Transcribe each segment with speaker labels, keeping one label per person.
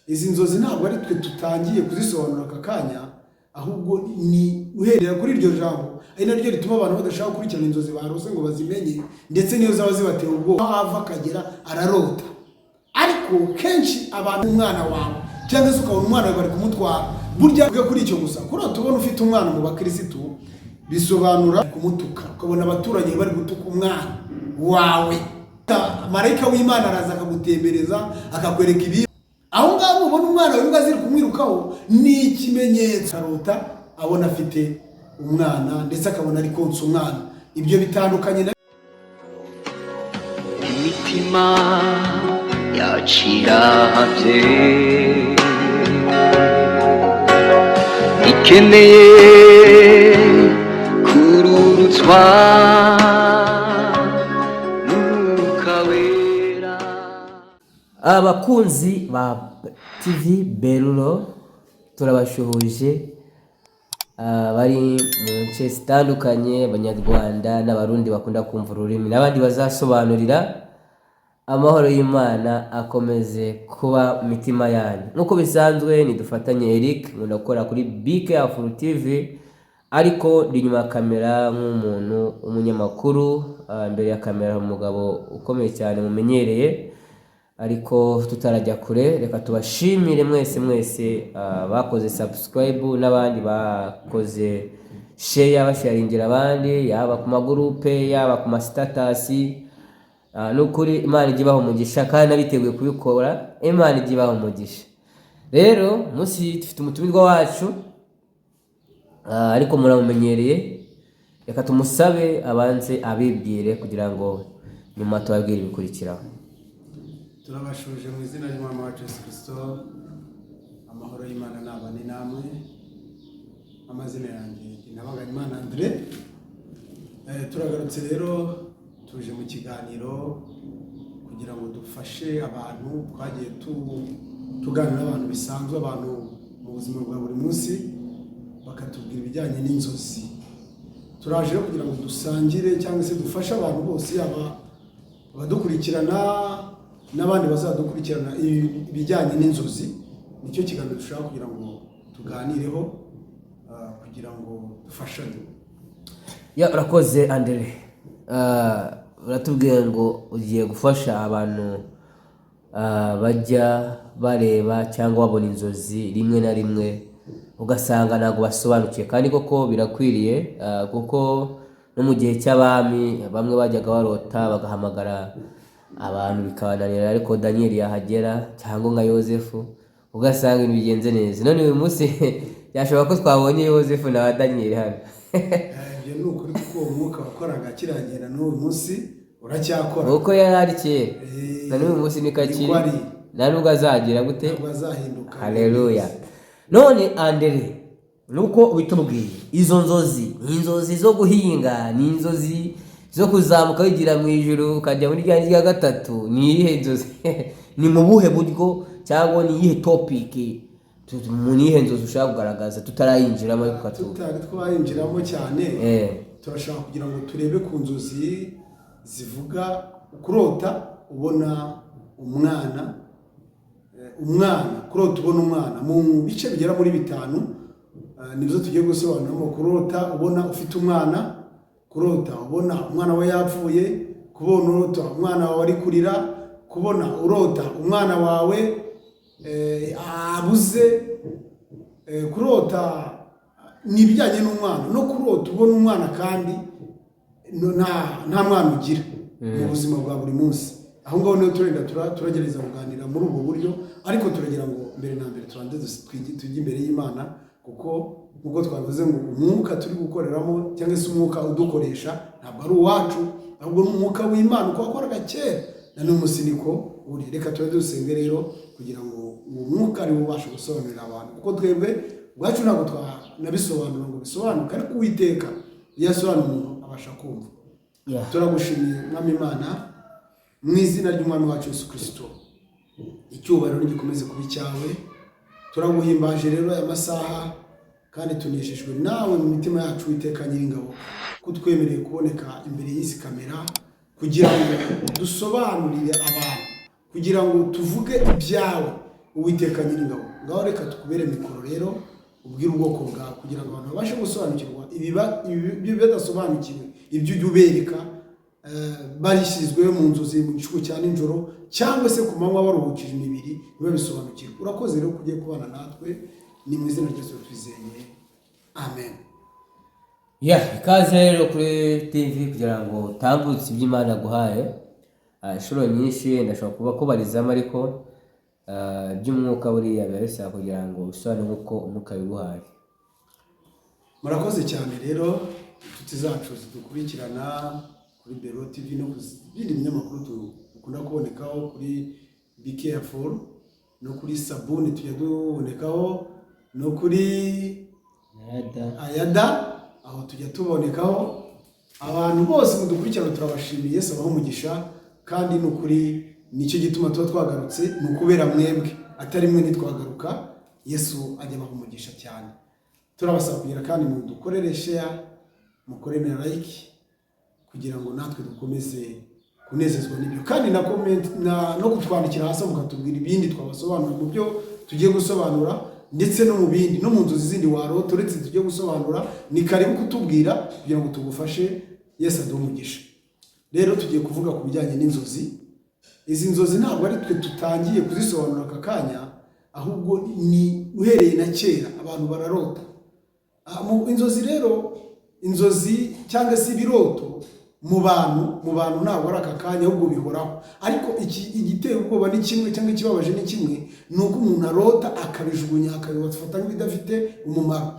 Speaker 1: izi nzozi ntabwo ari twe tutangiye kuzisobanura aka kanya, ahubwo ni uherera kuri iryo jambo ari naryo rituma abantu badashaka gukurikirana inzozi barose ngo bazimenye, ndetse niyo zaba zibatera ubwoba aho ava akagera ararota. Ariko kenshi abantu umwana wawe cyangwa se ukabona umwana wawe bari kumutwara, burya uvuga kuri icyo gusa kurota ubona ufite umwana mu bakirisitu bisobanura kumutuka, ukabona abaturage bari gutuka umwana wawe, marayika w'Imana araza akagutembereza akakwereka ibi aho ngaho ubona umwana wawe ziri kumwirukaho, ni ikimenyetso arota abona afite umwana ndetse akabona ari konsa umwana. Ibyo bitandukanye na
Speaker 2: imitima yaciravye ikeneye kururutswa n'ukawera.
Speaker 3: Abakunzi ba TV Berulo turabashuhuje, bari mu nce zitandukanye, abanyarwanda n'abarundi bakunda kumva ururimi n'abandi bazasobanurira. Amahoro y'Imana akomeze kuba mitima yanyu. Nkuko bisanzwe nidufatanye Eric nkunda gukora kuri BK Afro TV, ariko ndi nyuma ya kamera nk'umuntu umunyamakuru, imbere ya kamera umugabo ukomeye cyane mumenyereye. Ariko tutarajya kure, reka tubashimire mwese bakoze subscribe n'abandi bakoze share basharingira abandi, yaba ku magurupe yaba ku status. Nukuri Imana igibaho umugisha kandi nabiteguye kubikora, Imana igibaho umugisha. Rero musi dufite umutumirwa wacu, ariko muramumenyereye, reka tumusabe abanze abibwire kugira ngo nyuma tubabwire ibikurikiraho.
Speaker 1: turabashuje mu izina ry'Umwami wacu Yesu Kristo. Amahoro y'Imana nabane namwe. Amazina yanjye Nabanganyimana André. Turagarutse rero, tuje mu kiganiro kugira ngo dufashe abantu. Twagiye tuganira n'abantu bisanzwe, abantu mu buzima bwa buri munsi, bakatubwira ibijyanye n'inzozi. Turaje rero kugira ngo dusangire cyangwa se dufashe abantu bose, yaba abadukurikirana n'abandi bazadukurikirana ibijyanye n'inzozi. Nicyo kiganiro dushaka kugira ngo tuganireho, kugira ngo dufashanye.
Speaker 3: Urakoze Andre. Uratubwiye ngo ugiye gufasha abantu bajya bareba cyangwa babona inzozi rimwe na rimwe ugasanga ntabwo basobanukiye, kandi koko birakwiriye, kuko no mu gihe cy'abami bamwe bajyaga barota bagahamagara abantu bikabananira, ariko Daniel yahagera cyangwa nka Yosefu ugasanga ibintu bigenze neza. None uyu munsi byashoboka ko twabonye Yosefu na Daniel hano.
Speaker 1: Ibyo ni ukuri kuko umwuka wakoraga kiragenda n'uyu munsi uracyakora,
Speaker 3: uko yari ari kera na n'uyu munsi ni kakiri, na nubwo azagira gute,
Speaker 1: ntabwo azahinduka.
Speaker 3: Haleluya. None Andre, nuko ubitubwiye, izo nzozi ni inzozi zo guhinga, ni inzozi zo kuzamuka wigira mu ijuru ukajya muri rya gatatu, ni iyihe nzozi? Ni mu buhe buryo cyangwa ni iyihe topic mu nihe nzozi ushaka kugaragaza tutarayinjiramo? Ariko
Speaker 1: twayinjiramo cyane, turashaka kugira ngo turebe ku nzozi zivuga kurota ubona umwana, kurota ubona umwana mu bice bigera muri 5. Nibyo tugiye gusobanuramo. Kurota ubona ufite umwana, kurota ubona umwana we yapfuye, kubona urota umwana wawe ari kurira, kubona urota umwana wawe abuze, kurota nibijyanye n'umwana, no kurota ubona umwana kandi nta mwana ugira mu buzima bwa buri munsi. Aho ngaho niho turagerageza kuganira muri ubwo buryo, ariko turagira ngo mbere na mbere tubanze tujye imbere y'Imana, kuko nkuko twavuze ngo umwuka turi gukoreramo cyangwa se umwuka udukoresha ntabwo ari uwacu, ahubwo ni umwuka w'Imana uko wakoraga kera na n'uyu munsi niko uri. Reka tube dusenge rero kugira ngo uwo mwuka ari ubashe gusobanurira abantu, kuko twebwe ubwacu ntabwo twanabisobanura ngo bisobanuke, ariko Uwiteka iyo asobanura umuntu abasha kumva. Turagushimiye Mwami Imana, mu izina ry'Umwami wacu Yesu Kristo. Icyubahiro nigikomeze kuba icyawe. Turaguhimbaje rero aya masaha, kandi tuneshejwe nawe mu mitima yacu Uwiteka Nyiringabo, kutwemereye kuboneka imbere y'izi kamera kugira ngo dusobanurire abantu, kugira ngo tuvuge ibyawe, Uwiteka Nyiringabo. Ngaho reka tukubere mikoro rero ubwira ubwoko bwawe kugira ngo abantu babashe gusobanukirwa ibyo badasobanukiwe, ibyo ujya ubereka barishyizwe mu nzozi mu gicuku cya nijoro cyangwa se ku manywa baruhukije imibiri ntibabisobanukirwe. Urakoze rero kugiye kubana natwe, ni mu izina rya Yesu twizeye, amen.
Speaker 3: Ikaze rero kuri TV kugira ngo utambutse ibyo Imana guhaye. Inshuro nyinshi ndashobora kuba kubarizamo, ariko by'umwuka buriya biba bisaba kugira ngo usobanure uko umwuka biguhaye.
Speaker 1: Murakoze cyane rero inshuti zacu zidukurikirana kuri Belo TV no ku bindi binyamakuru dukunda kubonekaho kuri Be Careful no kuri Sabuni tujya dubonekaho no kuri Ayada aho tujya tubonekaho. Abantu bose mudukurikirana turabashimiye, Yesu abaho umugisha, kandi n'ukuri nicyo gituma tuba twagarutse, ni ukubera mwebwe, atari mwe ntitwagaruka. Yesu ajya abaho umugisha cyane. Turabasaba kugira kandi mudukorere share, mukorere like kugira ngo natwe dukomeze kunezezwa n'ibyo, kandi na comment no kutwandikira hasi mukatubwira ibindi twabasobanura mu byo tugiye gusobanura, ndetse no mu bindi no mu nzozi zindi warota uretse tugiye gusobanura. Ni karibu kutubwira kugira ngo tugufashe. Yesu aduhe umugisha. Rero tugiye kuvuga ku bijyanye n'inzozi. Izi nzozi ntabwo ari twe tutangiye kuzisobanura aka kanya, ahubwo ni uhereye na kera abantu bararota. Inzozi rero, inzozi cyangwa se ibiroto mu bantu ntabwo ari aka kanya, ahubwo bihoraho. Ariko igiteye ubwoba ni kimwe, cyangwa ikibabaje ni kimwe, ni uko umuntu arota akabijugunya, akabifata nk'ibidafite umumaro.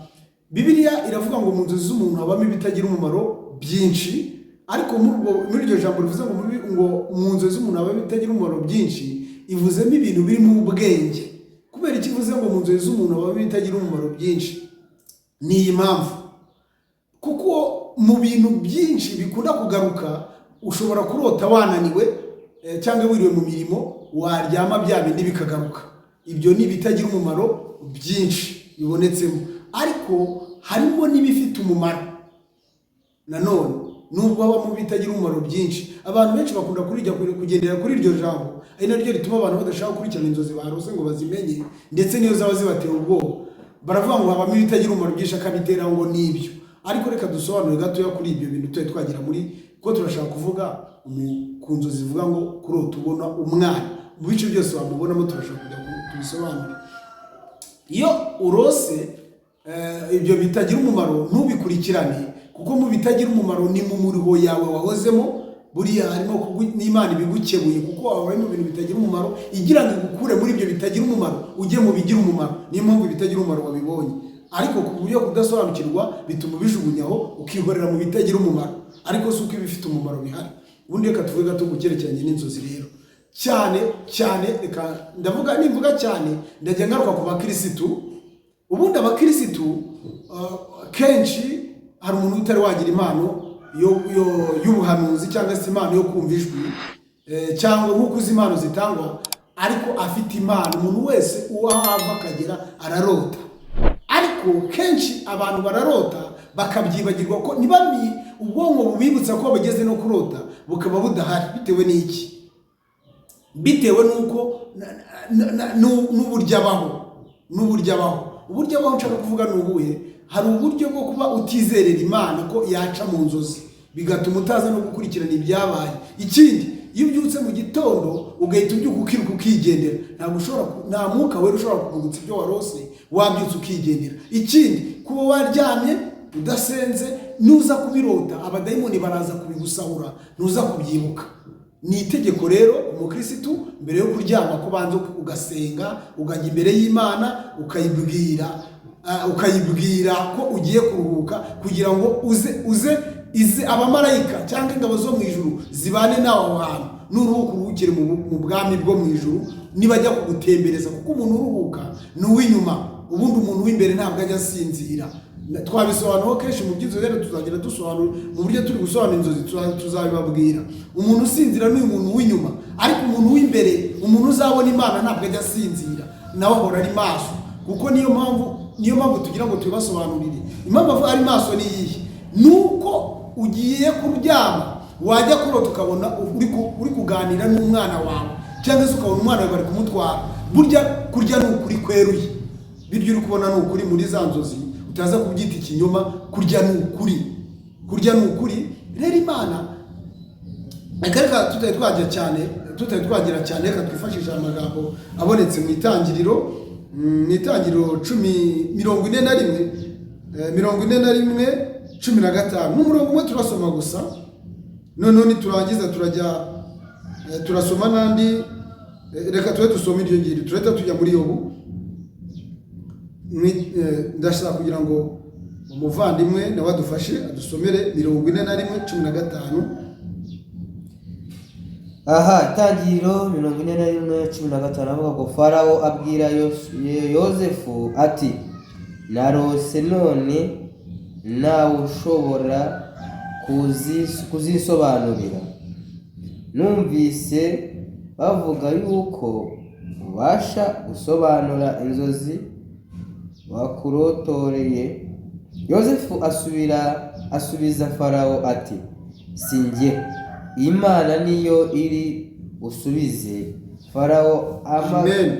Speaker 1: Bibiliya iravuga ngo mu nzozi z'umuntu habamo ibitagira umumaro byinshi, ariko muri iryo jambo rivuze ngo mu nzozi z'umuntu habamo ibitagira umumaro byinshi, ivuzemo ibintu biri mu bwenge. Kubera iki ivuze ngo mu nzozi z'umuntu habamo ibitagira umumaro byinshi? Ni iyi mpamvu, kuko mu bintu byinshi bikunda kugaruka, ushobora kurota wananiwe cyangwa wiriwe mu mirimo, waryama bya bindi bikagaruka. Ibyo ni ibitagira umumaro byinshi bibonetsemo, ariko harimo n'ibifite umumaro. Nanone nubwo habamo bitagira umumaro byinshi, abantu benshi bakunda kugendera kuri iryo jambo, ari naryo rituma abantu badashaka gukurikirana inzozi barose ngo bazimenye, ndetse niyo zaba zibatera ubwoba. Baravuga ngo habamo ibitagira umumaro byinshi, akabitera ngo nibyo. Ariko reka dusobanure gatoya kuri ibyo bintu tuye twagira ko turashaka kuvuga ku nzozi zivuga ngo kurota ubona umwana. Mu bice byose wamubonamo turashaka kujya tubisobanure. Iyo urose ibyo bitagira umumaro ntubikurikirane, kuko mu bitagira umumaro ni mu muriho yawe wahozemo. Buriya harimo n'Imana ibigukebuye, kuko wabaye mu bintu bitagira umumaro, igira ngo igukure muri ibyo bitagira umumaro ujye mu bigira umumaro. Niyo mpamvu bitagira umumaro wabibonye, ariko ku buryo kudasobanukirwa bituma ubijugunyaho ukihorera mu bitagira umumaro. Ariko si uko ibifite umumaro bihari. Ubundi reka tuvuge gato ku cyerekeranye n'inzozi rero. Cyane reka nimvuga cyane ndajya ngaruka ku bakirisitu. Ubundi abakirisitu kenshi hari umuntu utari wagira impano y'ubuhanuzi cyangwa se impano yo kumva ijwi, cyangwa nk'uko uzi impano zitangwa, ariko afite impano. Umuntu wese uwo ahava akagera ararota, ariko kenshi abantu bararota bakabyibagirwa, ko ntibamenye ubwonko bubibutsa ko bageze no kurota bukaba budahari. Bitewe n'iki? Bitewe n'uko n'uburyo abaho. Uburyo abaho nshaka kuvuga ni ubuhe? Hari uburyo bwo kuba utizerera Imana ko yaca mu nzozi, bigatuma utaza no gukurikirana ibyabaye. Ikindi, iyo ubyutse mu gitondo ugahita ubyuka ukiruka ukigendera, nta mwuka wera ushobora kugutsa ibyo warose, wabyutse ukigendera. Ikindi, kuba waryamye udasenze, nuza kubirota abadayimoni baraza kubigusahura, ntuza kubyibuka. Ni itegeko rero umukirisitu mbere yo kuryama ko banza ugasenga, ukajya imbere y'Imana ukayibwira ko ugiye kuruhuka, kugira ngo ize abamarayika cyangwa ingabo zo mu ijuru zibane nawe hantu, n'uruhuka uruhukire mu bwami bwo mu ijuru nibajya kugutembereza. Kuko umuntu uruhuka ni uw'inyuma, ubundi umuntu w'imbere ntabwo ajya asinzira. Twabisobanura kenshi mu by'inzozi, rero tuzagira dusobanura mu buryo turi gusobanura inzozi, tuzabibabwira. Umuntu usinzira ni umuntu w'inyuma, ariko umuntu w'imbere, umuntu uzabona Imana ntabwo ajya asinzira, nawe ahora ari maso. Kuko niyo mpamvu tugira ngo tubibasobanurire. Impamvu ari maso ni iyihe? Nuko ugiye kuryama, wajya kurota ukabona uri kuganira n'umwana wawe, cyangwa se ukabona umwana wawe bari kumutwara, burya kurya ni ukuri kweruye, biryo uri kubona ni ukuri muri za nzozi, utaza kubyita ikinyoma. Kurya ni ukuri. Rero Imana akareka tutari twagira cyane, reka twifashisha amagambo abonetse mu itangiriro 10:41 n'umurongo umwe turasoma gusa, noneho niturangiza turasoma n'andi. Reka tube dusoma iryo ngiri, turahita tujya muri Yobu. Ndashaka kugira ngo umuvandimwe nawe adufashe adusomere 41:15.
Speaker 3: Aha, Itangiriro 41:15 avuga ngo Farawo abwira Yozefu ati, narose none nawe ushobora kuzisobanurira. Numvise bavuga yuko ubasha gusobanura inzozi wakurotoreye. Yozefu asubiza Farawo ati, sinjye, Imana niyo iri usubize. Farawo
Speaker 1: amen.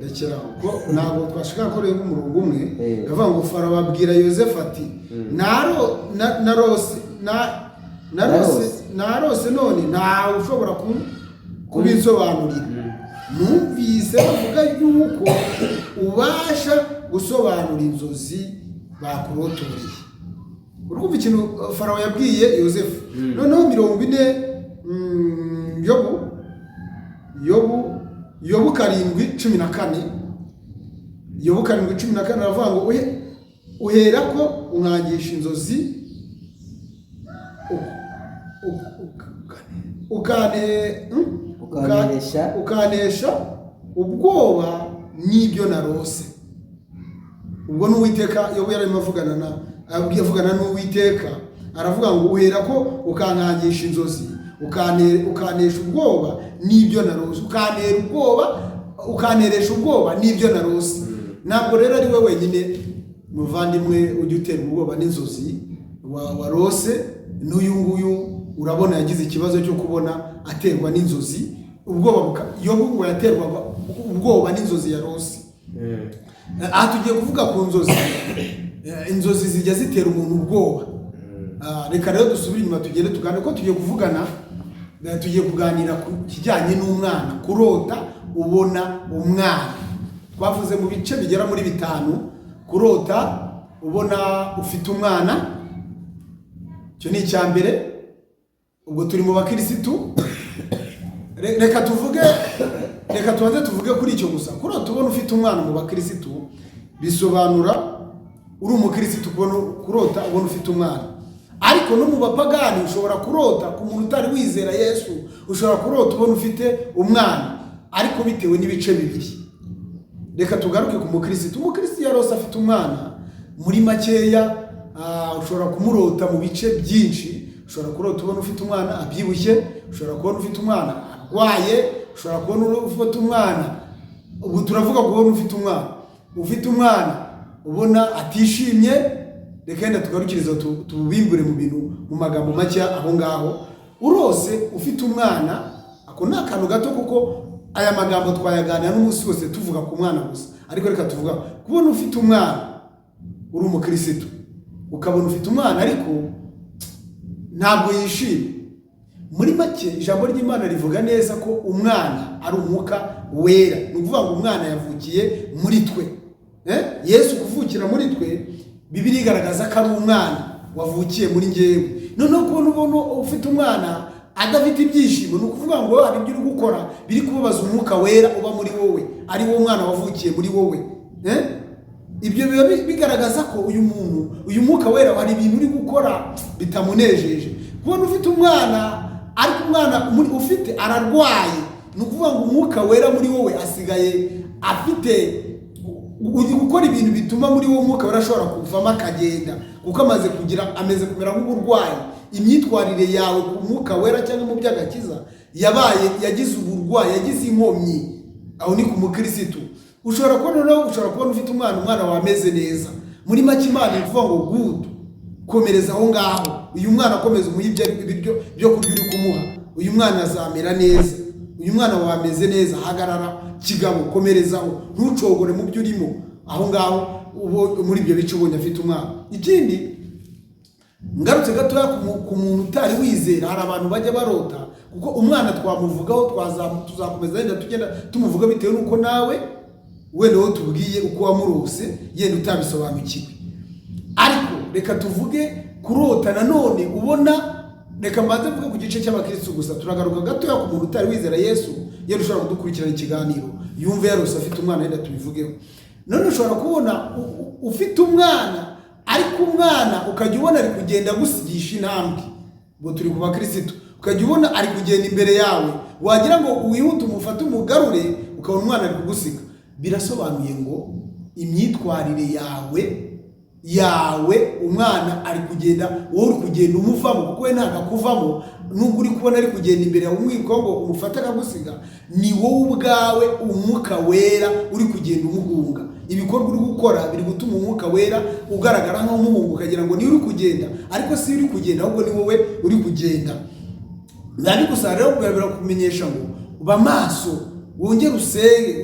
Speaker 1: Rekera ko ntabwo twashaka ko rero umurongo umwe yavuga ngo Farawo abwira Yozefu ati, narose none ntawe ushobora kubisobanurira. Numvise bavuga yuko ubasha gusobanura inzozi bakurotoreye. Urumva ikintu Farawo yabwiye Yozefu. Noneho 40 Yobu 7:14 aravuga ngo uhera ko unkangisha inzozi ukanesha ubwoba n'ibyo narose. Ubwo n'Uwiteka Yobu yarimo avugana n'Uwiteka, aravuga ngo uhera ko ukankangisha inzozi, ukanesha ubwoba n'ibyo narose, ukaneresha ubwoba n'ibyo narose. Ntabwo rero ari we wenyine muvandimwe ujya utera ubwoba n'inzozi warose. N'uyu nguyu urabona yagize ikibazo cyo kubona aterwa n'inzozi. Yobu ngo yaterwa ubwoba n'inzozi yarose. Aha tugiye kuvuga ku nzozi. Inzozi zijya zitera umuntu ubwoba. Reka rero dusubire inyuma tugende tuganire ko tugiye kuganira ku kijyanye n'umwana, kurota ubona umwana. Twavuze mu bice bigera muri 5, kurota ubona ufite umwana, cyo ni icya mbere. Ubwo turi mu bakirisitu, reka tubanze tuvuge kuri icyo gusa. Kurota ubona ufite umwana mu bakirisitu bisobanura uri umukirisitu kurota ubona ufite umwana. Ariko no mu bapagani ushobora kurota, ku muntu utari wizera Yesu ushobora kurota ubona ufite umwana, ariko bitewe n'ibice bibiri. Reka tugaruke ku mukirisitu. Umukirisitu yarose afite umwana, muri makeya ushobora kumurota mu bice byinshi. Ushobora kurota ubona ufite umwana abyibushye, ushobora kubona ufite umwana arwaye, ushobora kubona ufite umwana, ubu turavuga kubona ufite umwana ubona atishimye. Reka yenda tugarukiriza tubimbure mu magambo make aho ngaho. Urose ufite umwana, ako ni akantu gato kuko aya magambo twayaganira n'umunsi wose tuvuga ku mwana gusa. Ariko reka tuvuga kubona ufite umwana uri umukirisitu, ukabona ufite umwana ariko ntabwo yishimye. Muri make ijambo ry'Imana rivuga neza ko umwana ari umwuka wera. Ni ukuvuga ngo umwana yavukiye muri twe. Yesu kuvukira muri twe, Bibiliya igaragaza ko ari umwana wavukiye muri njyewe. Noneho kubona ufite umwana adafite ibyishimo, ni ukuvuga ngo hari ibyo uri gukora biri kubabaza umwuka wera uba muri wowe, ari wo mwana wavukiye muri wowe. Ibyo biba bigaragaza ko uyu mwuka wera hari ibintu uri gukora bitamunejeje. Kubona ufite umwana ariko umwana ufite ararwaye, ni ukuvuga ngo umwuka wera muri wowe asigaye afite uri gukora ibintu bituma muri wowe umwuka wera ashobora kuvamo akagenda, kuko ameze kumera nk'uburwayi. Imyitwarire yawe ku mwuka wera cyangwa mu by'agakiza yagize uburwayi, yagize inkomyi. Aho ni ku mukirisitu. Ushobora kubona ufite umwana wameze neza. Muri make Imana ivuga ngo good, komereza aho ngaho. Uyu mwana akomeza umuha ibiryo byo kurya uri kumuha. Uyu mwana azamera neza. Uyu mwana wameze neza, hagarara kigabo komerezaho ntucogore mu byo urimo aho ngaho muri ibyo bice ubonye afite umwana. Ikindi ngarutse gatoya ku muntu utari wizera, hari abantu bajya barota kuko umwana twamuvugaho tuzakomeza yenda tugenda tumuvuga bitewe nuko nawe wenda wowe tubwiye uko wamurose yenda utabisobanukiwe. Ariko reka tuvuge kurota nanone ubona, reka mbanze mvuge ku gice cy'abakristo gusa, turagaruka gatoya ku muntu utari wizera Yesu yenda ushobora kudukurikirana ikiganiro yumve yarose afite umwana yenda tubivugeho. None ushobora kubona ufite umwana ariko umwana ukajya ubona ari kugenda gusigisha intambwe, ngo turi ku bakristo, ukajya ubona ari kugenda imbere yawe, wagira ngo wihute umufate umugarure ukabona umwana ari kugusiga. Birasobanuye ngo imyitwarire yawe umwana ari kugenda, wowe uri kugenda umuvamo, kuko we ntabwo akuvamo. Nubwo uri kubona ari kugenda imbere yawe umwiko ngo umufate akagusiga, ni wowe ubwawe umwuka wera uri kugenda umuhunga. Ibikorwa uri gukora biri gutuma umwuka wera ugaragara nk'umuhungu, ukagira ngo ni uri kugenda, ariko si uri kugenda, ahubwo ni wowe uri kugenda. Nari gusa rero birakumenyesha ngo uba maso, wongere usenge,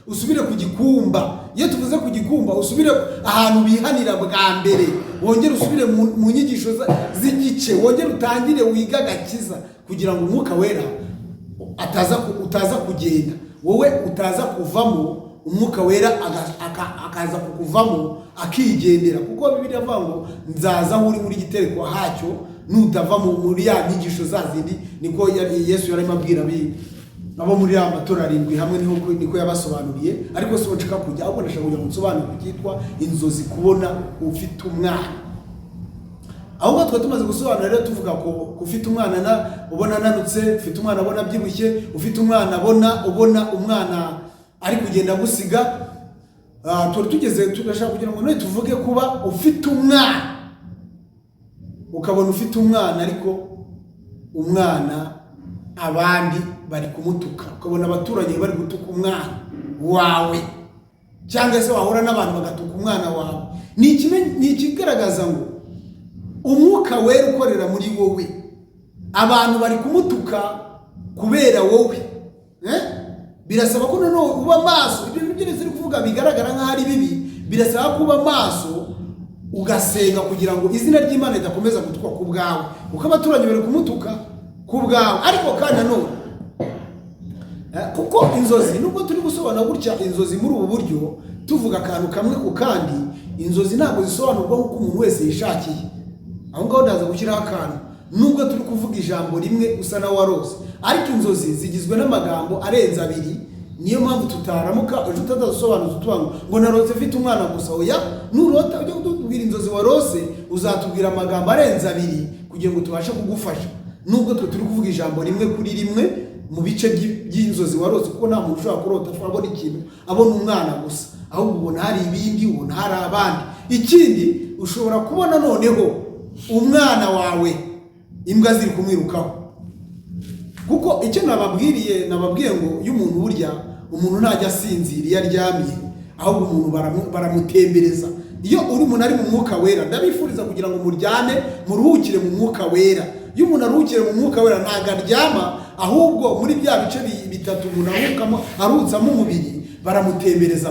Speaker 1: usubire ku gikumba. Iyo tuvuze ku gikumba, usubire ahantu bihanira bwa mbere, wongere usubire mu nyigisho z'igice, wongere utangire wiga agakiza, kugira ngo umwuka wera utaza kugenda, wowe utaza kuvamo, umwuka wera akaza kukuvamo akigendera. Kuko Bibiliya avuga ngo nzaza aho uri muri gitereko hacyo, nutava muri ya nyigisho zazindi. Niko Yesu yarimo abwira abo muri ya matora 7 hamwe niko yabasobanuriye. Ariko si nshaka kujya, ahubwo ndashaka kugira ngo nsobanure cyitwa inzozi, kubona ufite umwana. Aho twa tumaze gusobanura rero tuvuga ko ufite umwana ubona nanutse, ufite umwana abona abyibushye, ufite umwana ubona umwana ari kugenda gusiga. Tugeze turashaka kugira ngo none tuvuge kuba ufite umwana, ukabona ufite umwana ariko umwana abandi bari kumutuka, ukabona abaturage bari gutuka umwana wawe, cyangwa se wahura n'abantu bagatuka umwana wawe. Ni ikigaragaza ngo umwuka wera ukorera muri wowe, abantu bari kumutuka kubera wowe. Birasaba ko none uba maso. Ibintu byose uri kuvuga bigaragara nk'aho ari bibi, birasaba kuba maso ugasenga kugira ngo izina ry'Imana ridakomeza gutukwa ku bwawe, kuko abaturage bari kumutuka ku bwawe. Ariko kandi nanone kuko inzozi, nubwo turi gusobanura gutya inzozi muri ubu buryo tuvuga akantu kamwe ku kandi, inzozi ntabwo zisobanurwa nk'uko umuntu wese yishakiye. Aho ngaho ndaza gushyiraho akantu, nubwo turi kuvuga ijambo rimwe usa na warose, ariko inzozi zigizwe n'amagambo arenze 2. Niyo mpamvu tutaramuka ejo tutazasobanuza tubango ngo narose mfite umwana gusa. Oya, nurota ujye kutubwira inzozi warose, uzatubwira amagambo arenze 2 kugira ngo tubashe kugufasha. Nubwo turi kuvuga ijambo rimwe kuri rimwe mu bice by'inzozi warose, kuko nta muntu ushobora kurota abona ikintu abona umwana gusa, ahubwo ubona hari ibindi, ubona hari abandi. Ikindi ushobora kubona noneho umwana wawe imbwa ziri kumwirukaho, kuko icyo nababwiye ngo iyo umuntu burya umuntu ntajya asinzira iyo aryamye, ahubwo umuntu baramutembereza. Iyo uri umuntu ari mu mwuka wera, ndabifuriza kugira ngo muryame muruhukire mu mwuka wera. Iyo umuntu aruhukire mu mwuka wera ntago aryama, ahubwo muri bya bice 3 umuntu aruhutsamo umubiri, baramutembereza.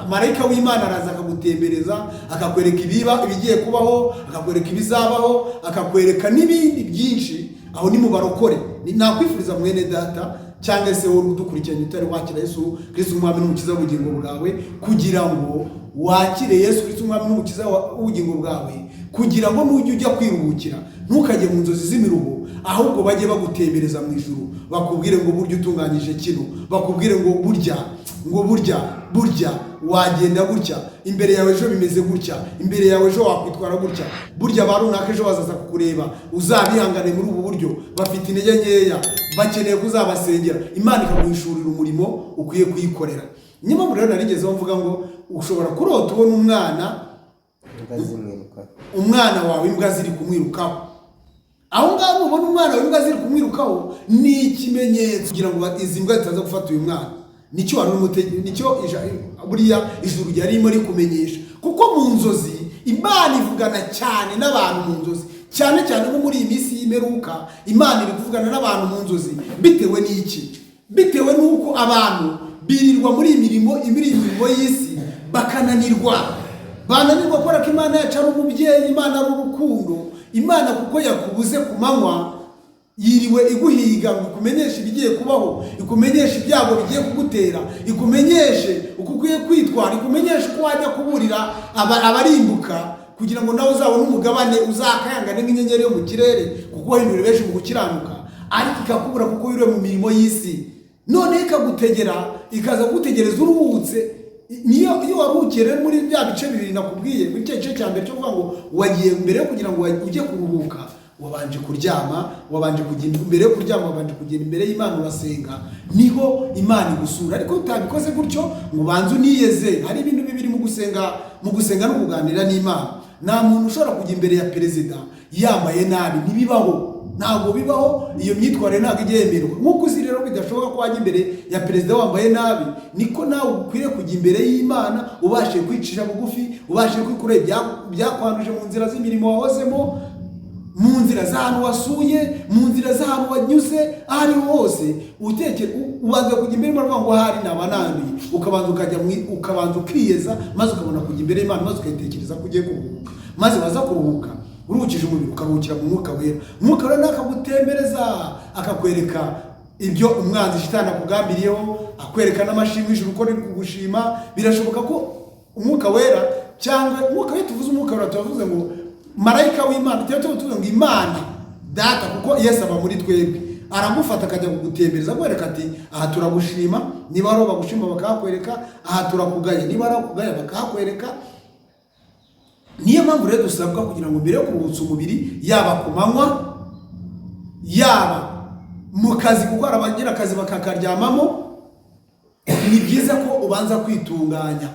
Speaker 1: Marayika w'Imana araza akagutembereza, akakwereka ibigiye kubaho, akakwereka ibizabaho, akakwereka n'ibindi byinshi. Aho ni mu barokore. Nakwifuriza mwene data cyangwa se wowe udukurikiranye utari wakira Yesu Kristo umwami n'umukiza w'ubugingo bwawe, kugira ngo wakire Yesu Kristo umwami n'umukiza w'ubugingo bwawe, kugira ngo nujye ujya kwiruhukira ntukajye mu nzozi z'imiruho, ahubwo bajye bagutembereza mu ijuru, bakubwire ngo burya utunganyije kino, bakubwire ngo burya wagenda gutya, imbere yawe ejo bimeze gutya, imbere yawe ejo wakwitwara gutya, burya barunaka ejo bazaza kukureba, uzabihangane muri ubu buryo, bafite intege nkeya, bakeneye kuzabasengera. Imana ikaguhishurira umurimo ukwiye kuyikorera. Nyuma muri rero narigezeho mvuga ngo ushobora kurota ubona umwana wawe imbwa ziri kumwirukaho. Aho ngaho ubona umwana wawe imbwa ziri kumwirukaho, ni ikimenyetso kugira ngo izi mbwa zitaza gufata uyu mwana. Nicyo buriya ijuru ryari ririmo rikumenyesha, kuko mu nzozi Imana ivugana cyane n'abantu mu nzozi cyane cyane nko muri iyi minsi y'imperuka Imana iri kuvugana n'abantu mu nzozi. Bitewe n'iki? Bitewe n'uko abantu birirwa muri imirimo y'isi bakananirwa, bananirwa kubera ko Imana yacu ari umubyeyi, Imana ari urukundo. Imana kuko yakubuze ku manywa yiriwe iguhiga ngo ikumenyeshe ibigiye kubaho, ikumenyeshe ibyago bigiye kugutera, ikumenyeshe uko ukwiye kwitwara, ikumenyeshe uko wajya kuburira abarimbuka, kugira ngo nawe uzabone umugabane uzakayangane nk'inyenyeri yo mu kirere, kuko wahindura benshi mu gukiranuka. Ariko ikakubura kuko wiriwe mu mirimo y'isi, none ikagutegera, ikaza kugutegereza uruhutse. Niyo iyo waruhukiye rero muri bya bice bibiri nakubwiye, mu gice cya mbere cyo kuvuga ngo wagiye mbere kugira ngo ujye kuruhuka, wabanje kuryama, wabanje kugenda mbere yo kuryama, wabanje kugenda imbere y'Imana urasenga, niho Imana igusura. Ariko utabikoze gutyo ngo banze uniyeze. Hari ibintu bibiri mu gusenga no kuganira n'Imana. Nta muntu ushobora kujya imbere ya perezida yambaye nabi, ntibibaho, ntabwo bibaho. Iyo myitwarire ntabwo ijya yemerwa. Nk'uko uzi rero bidashoboka ko wajya imbere ya perezida wambaye nabi, niko nawe ukwiriye kujya imbere y'Imana ubashije kwicisha bugufi, ubashije kwikura ibyakwanduje mu nzira z'imirimo wahozemo, mu nzira z'ahantu wasuye, mu nzira z'ahantu wanyuze, aho ariho hose. Ubanza kujya imbere y'Imana ngo ahari naba nanduye, ukabanza ukiyeza, maze ukabona kujya imbere y'Imana, maze ukayitekereza ko ugiye kuruhuka. Maze waza kuruhuka, uruhukije umubiri, ukaruhukira mu Mwuka Wera. Umwuka Wera nakagutembereza, akakwereka ibyo umwanzi Shitani akugambiriyeho, akwereka n'amashimwe ijuru uko riri kugushima. Birashoboka ko Umwuka Wera, cyangwa Umwuka Wera, tuvuze Umwuka Wera tuvuze ngo marayika w'Imana, tuvuze ngo Imana Data, kuko Yesu aba muri twebwe, aramufata akajya kugutembereza, akwereka ati aha turagushima, niba ari bagushima bakahakwereka, aha turakugaya, niba ari kugaya bakahakwereka. Niyo mpamvu rero dusabwa kugira ngo mbere yo kuruhutsa umubiri, yaba ku manywa, yaba mu kazi, kuko abagira akazi bakakaryamamo, ni byiza ko ubanza kwitunganya,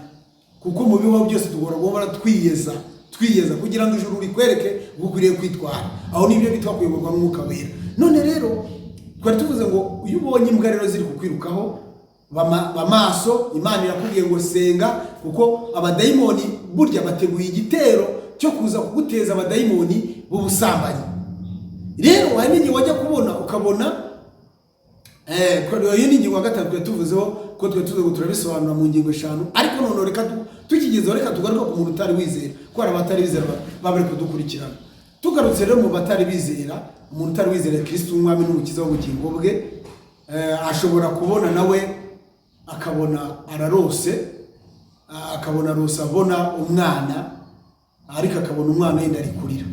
Speaker 1: kuko mu bibaho byose tugomba guhora twiyeza kugira ngo ijuru rikwereke uko ukwiriye kwitwara. Aho nibyo bitwa kuyoborwa n'Umwuka Wera. None rero twari tuvuze ngo iyo ubonye imbwa rero ziri kukwirukaho, bamaso, Imana irakubwiye ngo senga, kuko abadayimoni burya bateguye igitero cyo kuza kuguteza abadayimoni b'ubusambanyi. Rero hari n'igihe wajya kubona ukabona iyo ni ingingo ya gatatu twe tuvuzeho ko twe tuze turabisobanura mu ngingo 5. Ariko none reka tukigezeho, reka tugaruka ku muntu utari wizera, ko hari abatari bizera babari kudukurikirana. Tugarutse rero mu batari bizera, umuntu utari wizera Kristo umwami n'umukiza w'ubugingo bwe, ashobora kubona nawe akabona ararose, akabona rose, abona umwana, ariko akabona umwana yenda ari kurira,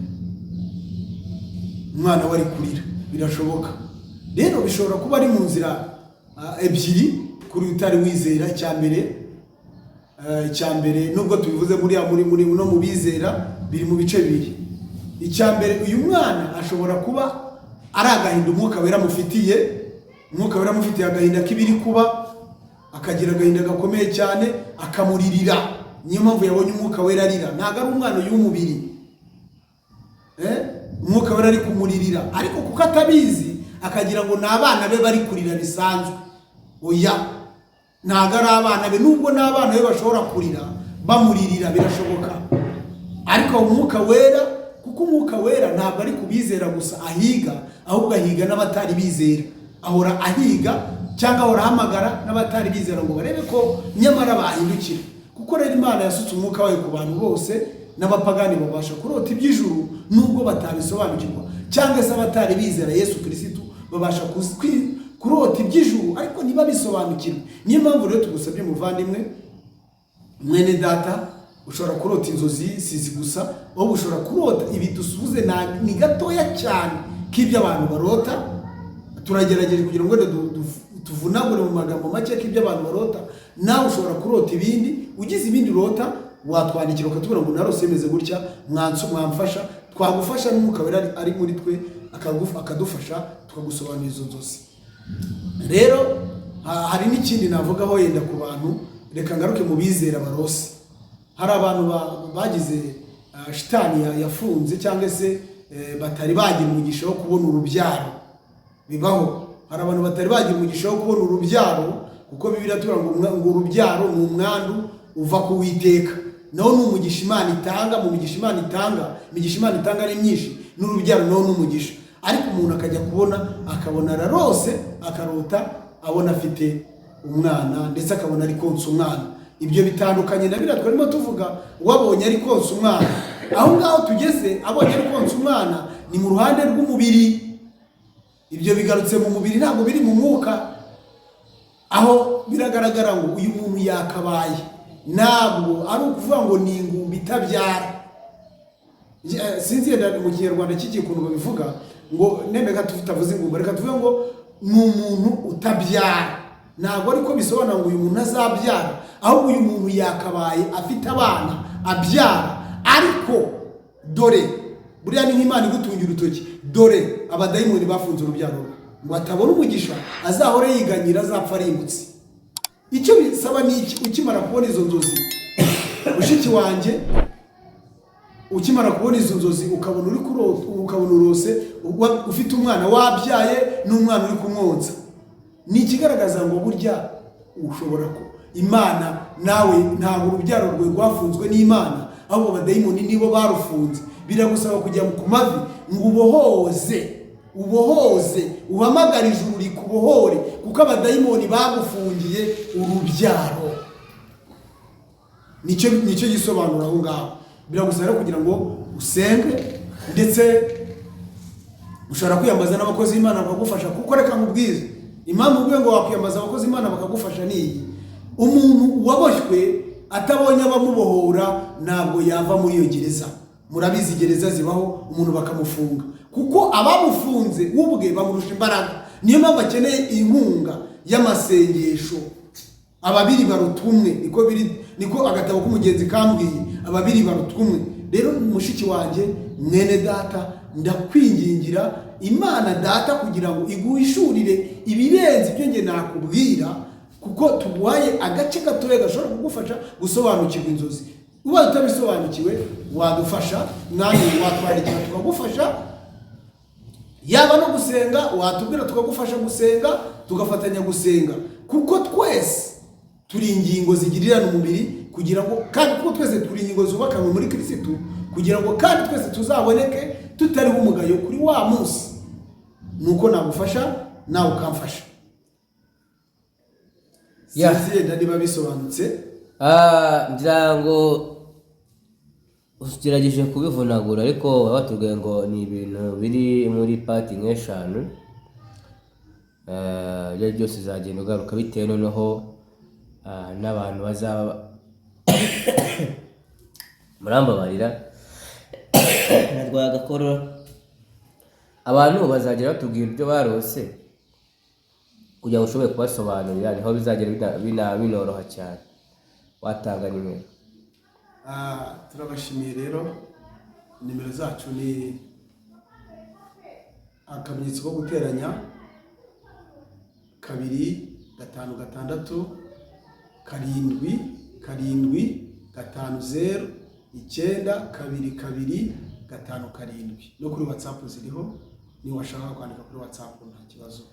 Speaker 1: umwana we ari kurira. Birashoboka rero, bishobora kuba ari mu nzira ebyiri kuri utari wizera. Icyambere nubwo tubivuze muri no mu bizera biri mu bice bibiri. Icyambere, uyu mwana ashobora kuba ari agahinda Umwuka Wera amufitiye, Umwuka Wera amufitiye agahinda k'ibiri kuba, akagira agahinda gakomeye cyane, akamuririra. Niyo mpamvu yabonye Umwuka Wera arira. Ntabwo ari umwana y'umubiri, Umwuka Wera ari kumuririra, ariko kuko atabizi akagira ngo ni abana be bari kurira bisanzwe. Oya, ntabwo ari abana be, nubwo n'abana be bashobora kurira bamuririra, birashoboka. Ariko Umwuka Wera, kuko Umwuka Wera ntabwo ari kubizera gusa ahiga, ahubwo ahiga n'abatari bizera. Ahora ahiga cyangwa ahora ahamagara n'abatari bizera ngo barebe ko nyamara bahindukira. Kuko rero Imana yasutse Umwuka wayo ku bantu bose, n'abapagani babasha kurota iby'ijuru nubwo batabisobanukirwa, cyangwa se abatari bizera Yesu Kristo babasha kurota iby'ijuru ariko niba bisobanukirwa. Niyo mpamvu rero tugusabye muvandimwe, mwene data, ushobora kurota inzozi sizi gusa, ahubwo ushobora kurota ibi dusuze ni gatoya cyane k'ibyo abantu barota. Turagerageje kugira ngo tuvunagure mu magambo make k'ibyo abantu barota. Nawe ushobora kurota ibindi, ugize ibindi urota watwandikira ukatubwira ngo narose meze gutya, mwamfasha, twagufasha n'Umwuka Wera ari muri twe akadufasha tukagusobanurira izo nzozi. Rero hari n'ikindi navugaho yenda ku bantu, reka ngaruke mu bizera barose. Hari abantu bagize Shitani yafunze, cyangwa se batari bagira umugisha wo kubona urubyaro. Bibaho, hari abantu batari bagira umugisha wo kubona urubyaro, kuko Bibiliya tubwira ngo urubyaro ni umwandu uva ku Uwiteka. Naho ni umugisha Imana itanga. Mu migisha Imana itanga, imigisha Imana itanga ari myinshi. n'urubyaro naho n'umugisha. Ariko umuntu akajya akabona ararose, akarota abona afite umwana ndetse akabona ari konsa umwana. Ibyo bitandukanye na biriya twarimo tuvuga wabonye ari konsa umwana. Aho ngaho tugeze abonye ari konsa umwana ni mu ruhande rw'umubiri. Ibyo bigarutse mu mubiri, ntabwo biri mu mwuka. Aho biragaragara ngo uyu muntu yakabaye, ntabwo ari ukuvuga ngo ni ingumbi itabyara. Sinzi mu Kinyarwanda cy'igihe ukuntu babivuga ngo nemeka tutavuze ingumbi, reka tuvuge ngo ni umuntu utabyara. Ntabwo ariko bisobanura ngo uyu muntu azabyara, ahubwo uyu muntu yakabaye afite abana abyara. Ariko dore buriya ni nk'Imana igutungira urutoki, dore abadayimoni bafunze urubyaro rwe ngo atabona umugisha, azahore yiganyira, azapfa arimbutse. Icyo bisaba ni iki? Ukimara kubona izo nzozi, mushiki wanjye, ukimara kubona izo nzozi ukabona uri kurota, ukabona urose ufite umwana wabyaye n'umwana uri kumwonsa, ni ikigaragaza ngo burya ushobora ko Imana nawe ntabwo urubyaro rwe rwafunzwe n'Imana, ahubwo abadayimoni nibo barufunze. Biragusaba kujya ku mavi ngo ubohoze, uhamagara ijuru rikubohore, kuko abadayimoni bagufungiye urubyaro. Nicyo gisobanura aho ngaho. Biragusaba kugira ngo usenge, ndetse ushobora kwiyambaza n'abakozi b'Imana bakagufasha. Kuko reka nkubwize impamvu ubwe ngo wakwiyambaza abakozi b'Imana bakagufasha niyi: umuntu waboshywe atabonye abamubohora ntabwo yava muri iyo gereza. Murabizi gereza zibaho, umuntu bakamufunga kuko abamufunze ubwe bamurusha imbaraga. Niyo mpamvu akeneye inkunga y'amasengesho. Ababiri baruta umwe, niko agatabo k'umugenzi kambwiye, ababiri baruta umwe. Rero mushiki wanjye, mwene data, ndakwingingira Imana Data kugira ngo iguhishurire ibirenze ibyo nge nakubwira, kuko tuguhaye agace gatoya gashobora kugufasha gusobanukirwa inzozi. Uba utabisobanukiwe wadufasha, nanjye watwandikira tukagufasha, yaba no gusenga watubwira tukagufasha gusenga, tugafatanya gusenga, kuko twese turi ingingo zigirirana umubiri, kugira ngo kandi kuko twese turi ingingo zubakanwe muri Kristo, kugira ngo kandi twese tuzaboneke tutariho umugayo kuri wa munsi. Nuko nagufasha nawe ukamfasha. Sinzi niba bisobanutse.
Speaker 3: Ngira ngo ugerageje kubivunagura, ariko batubwiye ngo ni ibintu biri muri pati nk'eshanu. Ibyo byose uzagenda ugaruka bitewe noneho n'abantu bazaba murambabarira narwaye agakorora. Abantu bazagera batubwira ibyo barose kugira ngo ushobore kubasobanurira, niho bizagera binoroha cyane. Watanga nimero.
Speaker 1: Turabashimiye rero. Nimero zacu ni akamenyetso ko guteranya 2 5 6 7 7 5 0 9 2 2 5 7. No kuri WhatsApp ziriho, ni washaka kwandika kuri WhatsApp nta kibazo.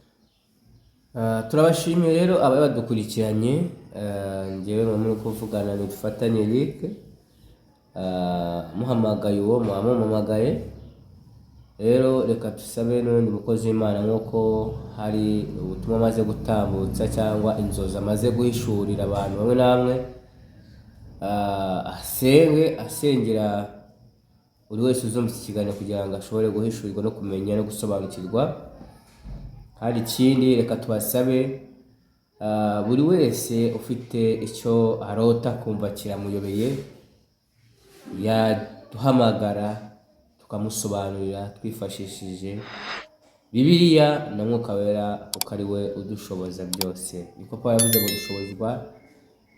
Speaker 3: Turabashimiye rero abaye badukurikiranye. Ngewe muri kuvugana ni Dufatanye Eric, muhamagaye uwo muhamagaye. Rero reka tusabe n'undi mukozi w'Imana, nk'uko hari ubutumwa amaze gutambutsa cyangwa inzozi amaze guhishurira abantu bamwe namwe, asengera buri wese uzumva iki kiganiro kugira ngo ashobore guhishurirwa no kumenya no gusobanukirwa. Hari ikindi, reka tubasabe buri wese ufite icyo arota kumva kiramuyobeye yaduhamagara tukamusobanurira twifashishije Bibiliya na Mwuka Wera, uko ari we udushoboza byose. Niko Pawulo yavuze ngo dushobozwa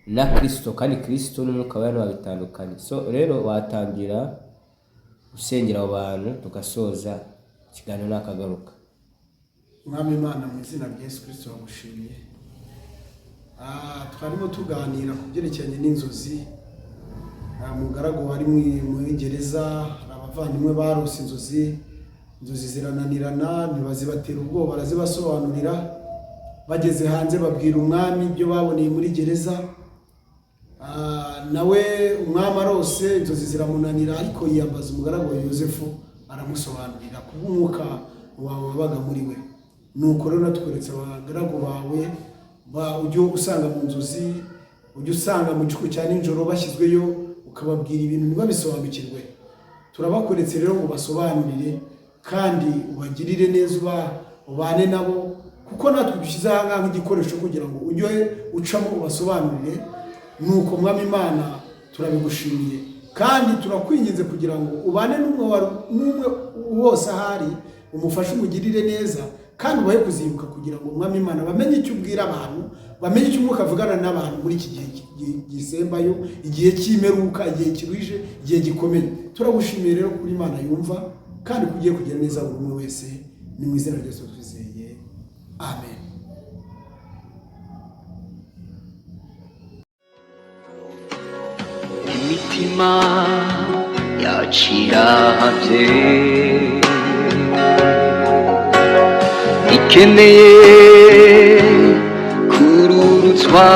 Speaker 3: na Kristo, kandi Kristo n'Umwuka Wera ntibitandukanye. So rero watangira usengera abo bantu tugasoza ikiganiro nakagaruka.
Speaker 1: Mwami Imana, mu izina rya Yesu Kristo bagushimiye. Twarimo tuganira ku byerekeranye n'inzozi. Mugaragu wari mu gereza, abavandimwe barose inzozi zirananirana, ntibazibatera ubwoba, barazibasobanurira. Bageze hanze babwira umwami ibyo baboneye muri gereza. Nawe umwami arose inzozi ziramunanira, ariko yiyambaza umugaragu wa Yosefu aramusobanurira kubw'umwuka wawe wabaga muri we. Nuko rero natweretse abagaragu bawe ujye usanga mu nzozi, ujye usanga mu gicuku cya nijoro bashyizweyo, ukababwira ibintu ntibabisobanukirwe. Turabakoretse rero ngo basobanurire kandi ubagirire neza, ubane nabo, kuko natwe dushyize aha ngaha nk'igikoresho kugira ngo ujye ucamo ubasobanurire. Nuko Mwami Imana turabigushimiye kandi turakwinginze kugira ngo ubane n'umwe wose ahari, umufashe umugirire neza kandi ubahe kuzibuka, kugira ngo Mwami Imana bamenye icyo ubwira abantu, bamenye icyo umwuka avugana n'abantu muri iki gihe gisembayo, igihe cy'imeruka, igihe kiruhije, igihe gikomeye. Turagushimiye rero kuri Imana yumva kandi kugiye kugira neza buri umwe wese, ni mu izina rya Yesu twizeye, amen.
Speaker 2: imitima yacirahavye ikeneye kururutswa